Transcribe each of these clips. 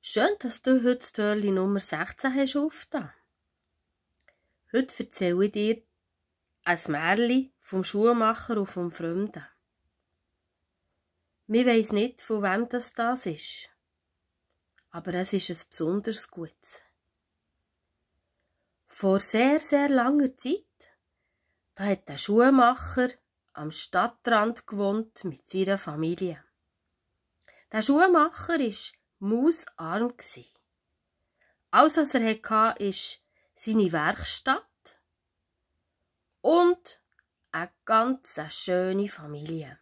Schön, dass du heute das Türchen Nummer 16 hast aufgetan. Heute erzähle ich dir ein Märchen vom Schuhmacher und vom Fremden. Wir weiss nicht, von wem das ist, aber es ist ein besonders gutes. Vor sehr, sehr langer Zeit, da hat der Schuhmacher am Stadtrand gewohnt mit seiner Familie. Der Schuhmacher war mausarm. Alles, was er hatte, war seine Werkstatt und eine ganz schöne Familie.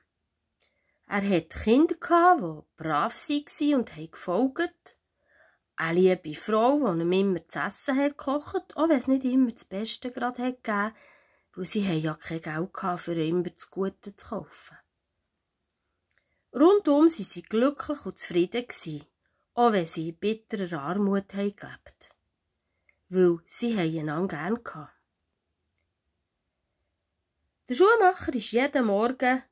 Er hatte Kinder, die brav waren und gefolgt. Eine liebe Frau, die ihm immer zu essen gekocht hat, auch wenn es nicht immer das Beste gerade gegeben, weil sie ja kein Geld hatten, für immer das Gute zu kaufen. Rundum waren sie glücklich und zufrieden, auch wenn sie in bitterer Armut gelebt, weil sie einander gern hatten. Der Schuhmacher ist jeden Morgen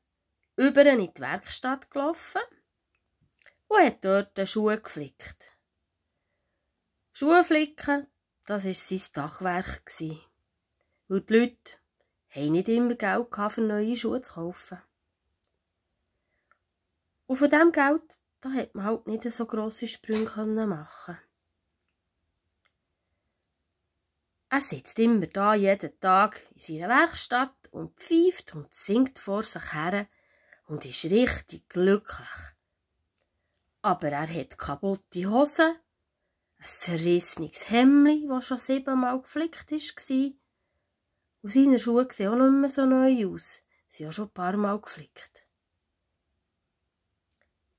über in die Werkstatt gelaufen und hat dort Schuhe geflickt. Schuhe flicken, das war sein Dachwerk, weil die Leute nicht immer Geld hatten, für neue Schuhe zu kaufen. Und von diesem Geld da konnte man halt nicht so grosse Sprünge machen. Er sitzt immer da jeden Tag in seiner Werkstatt und pfeift und singt vor sich her und ist richtig glücklich. Aber er hat kaputte Hosen, ein zerrissenes Hemdli, das schon 7-mal geflickt war. Und seine Schuhe sehen auch nicht mehr so neu aus. Sie haben schon ein paar Mal geflickt.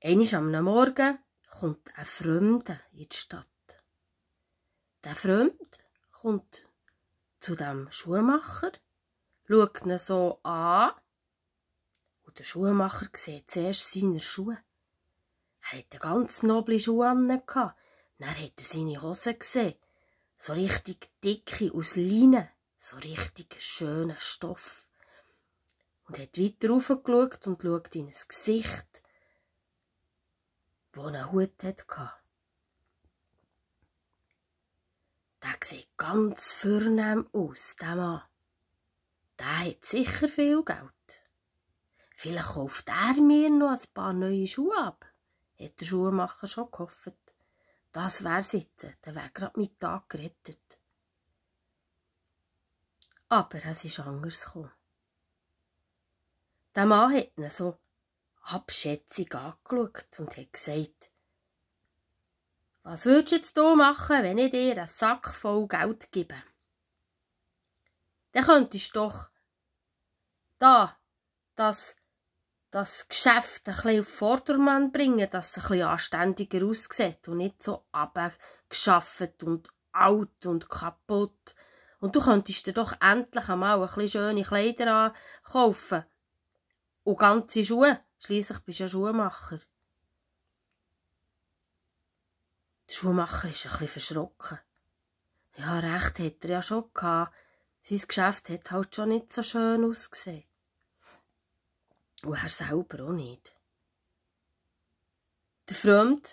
Einmal am Morgen kommt ein Fremder in die Stadt. Der Fremde kommt zu dem Schuhmacher, schaut ihn so an und der Schuhmacher sieht zuerst seine Schuhe. Er hatte ganz noble Schuhe an. Dann hat er seine Hosen gesehen, so richtig dicke aus Leinen, so richtig schöner Stoff. Und hat weiter raufgeschaut und schaut in ein Gesicht, wo einen Hut hatte. Der sieht ganz vornehm aus, der Mann. Der hat sicher viel Geld. Vielleicht kauft er mir noch ein paar neue Schuhe ab, hat der Schuhmacher schon gehofft. Das wär's jetzt, dann wäre gerade mein Tag gerettet. Aber es ist anders gekommen. Der Mann hat ihn so abschätzig angeschaut und hat gesagt: Was würdest du jetzt hier machen, wenn ich dir einen Sack voll Geld gebe? Dann könntest du doch das Geschäft ein bisschen auf Vordermann bringen, dass es ein bisschen anständiger aussieht und nicht so abgeschafft und alt und kaputt. Und du könntest dir doch endlich einmal ein bisschen schöne Kleider kaufen und ganze Schuhe. Schliesslich bist du ein Schuhmacher. Der Schuhmacher ist ein bisschen verschrocken. Ja, recht hat er ja schon gehabt. Sein Geschäft hat halt schon nicht so schön ausgesehen. Und er selber auch nicht. Der Fremde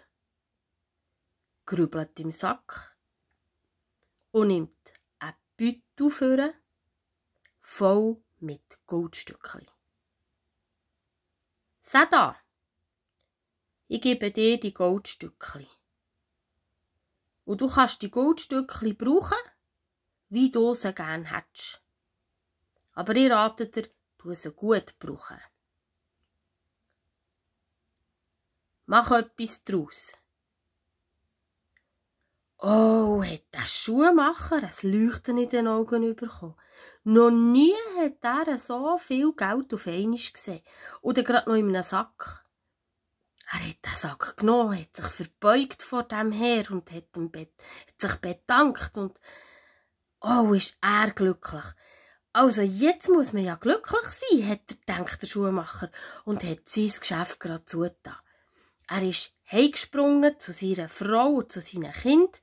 grübelt im Sack und nimmt einen Beutel vor, voll mit Goldstückchen. Seh da, ich gebe dir die Goldstückchen. Und du kannst die Goldstückchen brauchen, wie du sie gerne hättest. Aber ich rate dir, du sie gut brauchen. Mach etwas draus. Oh, hat der Schuhmacher ein Leuchten in den Augen bekommen. Noch nie hat er so viel Geld auf einmal gesehen. Oder gerade noch in einem Sack. Er hat den Sack genommen, hat sich verbeugt vor dem Herr und hat sich bedankt. Und oh, ist er glücklich. Also jetzt muss man ja glücklich sein, hat gedacht, der Schuhmacher, und hat sein Geschäft gerade zugetan. Er ist heimgesprungen zu seiner Frau und zu seinen Kindern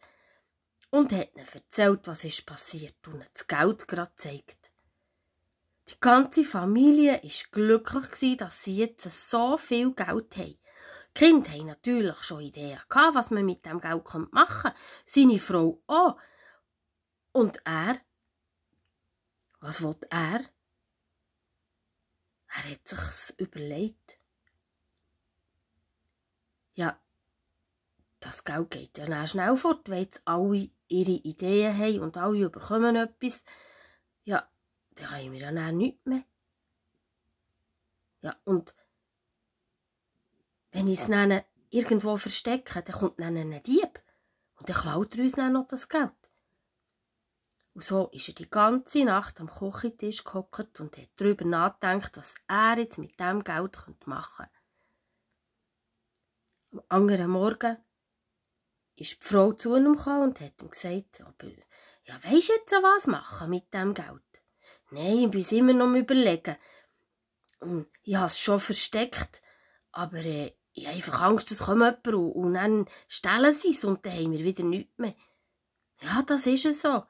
und hat ihnen erzählt, was ist passiert und ihnen das Geld gerade gezeigt. Die ganze Familie war glücklich, dass sie jetzt so viel Geld haben. Kinder hatten natürlich schon Ideen, was man mit dem Geld machen könnte. Seine Frau auch. Und er? Was will er? Er hat sich's überlegt. Ja, das Geld geht ja dann schnell fort, wenn jetzt alle ihre Ideen haben und alle bekommen etwas. Ja, dann haben wir dann nichts mehr. Ja, und wenn ich es dann irgendwo verstecke, dann kommt dann ein Dieb und dann klaut er uns dann noch das Geld. Und so ist er die ganze Nacht am Küchentisch gehockt und hat darüber nachgedacht, was er jetzt mit dem Geld machen könnte. Am anderen Morgen ist die Frau zu ihm gekommen und hat ihm gesagt, ja, weisst du jetzt was machen mit dem Geld? Nein, ich bin es immer noch am Überlegen. Ich habe es schon versteckt, aber ich habe einfach Angst, es kommt jemand und dann stellen sie es und dann haben wir wieder nichts mehr. Ja, das ist es so.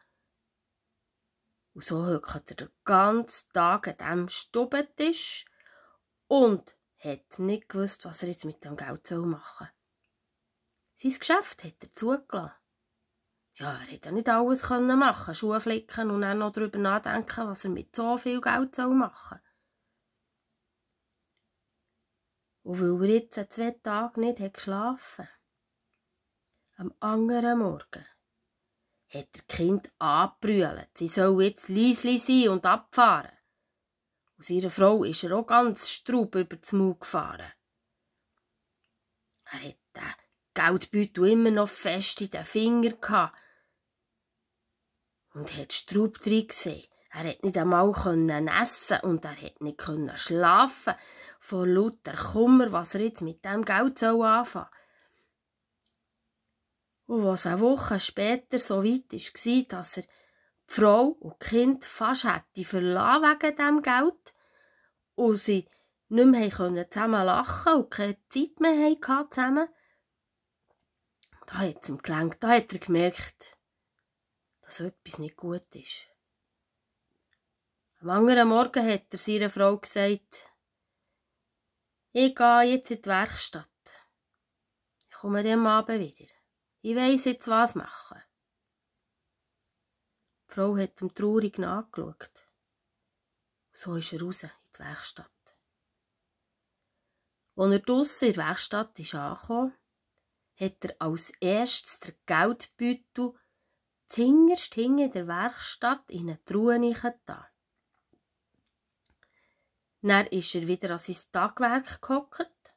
Und so hockt er den ganzen Tag an diesem Stubentisch und hat nicht gewusst, was er jetzt mit dem Geld machen soll. Sein Geschäft hat er zugelassen. Ja, er hätte ja nicht alles machen, Schuhe flicken und dann noch darüber nachdenken, was er mit so viel Geld machen soll. Und weil er jetzt 2 Tage nicht geschlafen hat, am anderen Morgen hat der Kind angebrüllt, sie soll jetzt leise sein und abfahren. Und seiner Frau ist er auch ganz straub über das Maul gefahren. Er hat den Geldbeutel immer noch fest in den Fingern gehabt und hat Straub drin gesehen. Er hat nicht einmal essen und er hat nicht schlafen vor lauter Kummer, was er jetzt mit dem Geld anfangen soll. Und als eine Woche später so weit war, dass er die Frau und die Kinder fast hätte verlassen wegen diesem Geld und sie nicht mehr zusammen lachen und keine Zeit mehr hatten zusammen, da hat es ihm gelangt, da hat er gemerkt, dass etwas nicht gut ist. Am anderen Morgen hat er seiner Frau gesagt, ich gehe jetzt in die Werkstatt. Ich komme am Abend wieder. Ich weiss jetzt, was machen. Die Frau hat ihm traurig nachgeschaut. So ist er raus in die Werkstatt. Als er draussen in der Werkstatt angekommen ist, hat er als erstes den Geldbeutel zuhinterst in der Werkstatt in eine Truhe getan. Dann ist er wieder an sein Tagwerk gehockt,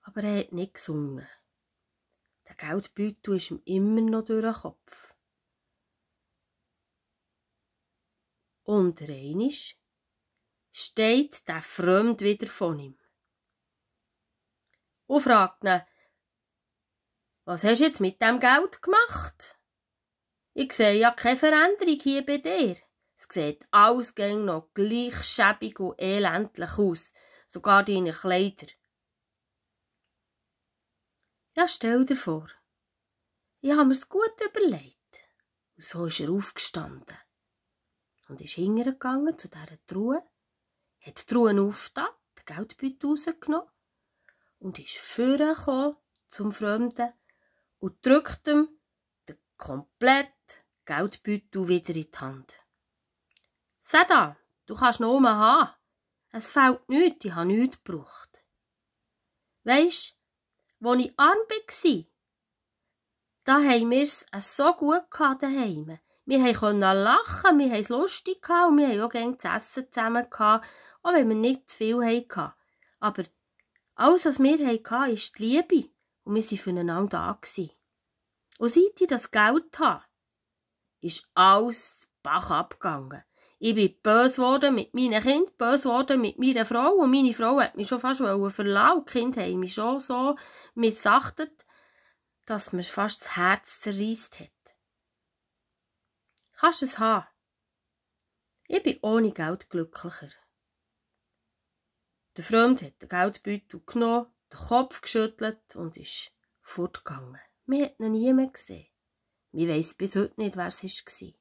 aber er hat nicht gesungen. Der Geldbeutel ist ihm immer noch durch den Kopf. Und einmal steht der Fremd wieder von ihm und fragt ihn, was hast du jetzt mit dem Geld gemacht? Ich sehe ja keine Veränderung hier bei dir. Es sieht alles noch gleich schäbig und elendlich aus, sogar deine Kleider. Ja, stell dir vor, ich habe mir's gut überlegt. Und so ist er aufgestanden und ist hingegangen zu dieser Truhe, hat die Truhe aufgetan, den Geldbeutel rausgenommen und ist vorgekommen zum Fremden und drückt ihm den kompletten Geldbeutel wieder in die Hand. Seh da, du kannst noch oben haben. Es fehlt nichts, ich habe nichts gebraucht. Weisst, als ich arm war, da haben wir es so gut daheim. Wir konnten lachen, wir hatten es lustig und wir hatten auch gerne zu essen zusammen, auch wenn wir nicht zu viel hatten. Aber alles, was wir hatten, ist die Liebe und wir waren füreinander da. Und seit ich das Geld habe, ist alles Bach abgegangen. Ich bin böse geworden mit meinen Kindern, böse geworden mit meiner Frau und meine Frau hat mich schon fast verlassen. Die Kinder haben mich schon so missachtet, dass mir fast das Herz zerreisst hat. Kannst du es haben? Ich bin ohne Geld glücklicher. Der Freund hat den Geldbeutel genommen, den Kopf geschüttelt und ist fortgegangen. Wir haben ihn nie mehr gesehen. Wir weiss bis heute nicht, wer es war.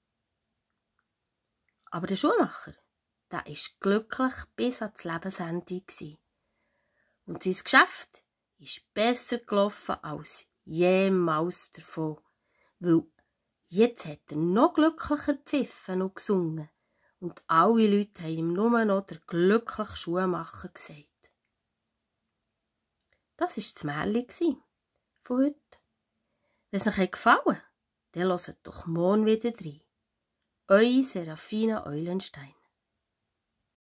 Aber der Schuhmacher, der war glücklich bis ans Lebensende. Und sein Geschäft ist besser gelaufen als jemals davon, weil jetzt hat er noch glücklicher gepfiffen und gesungen und alle Leute haben ihm nur noch der glückliche Schuhmacher gesagt. Das war das Märchen von heute. Wenn es euch gefallen hat, dann hört doch morgen wieder rein. Eure Serafina Eulenstein.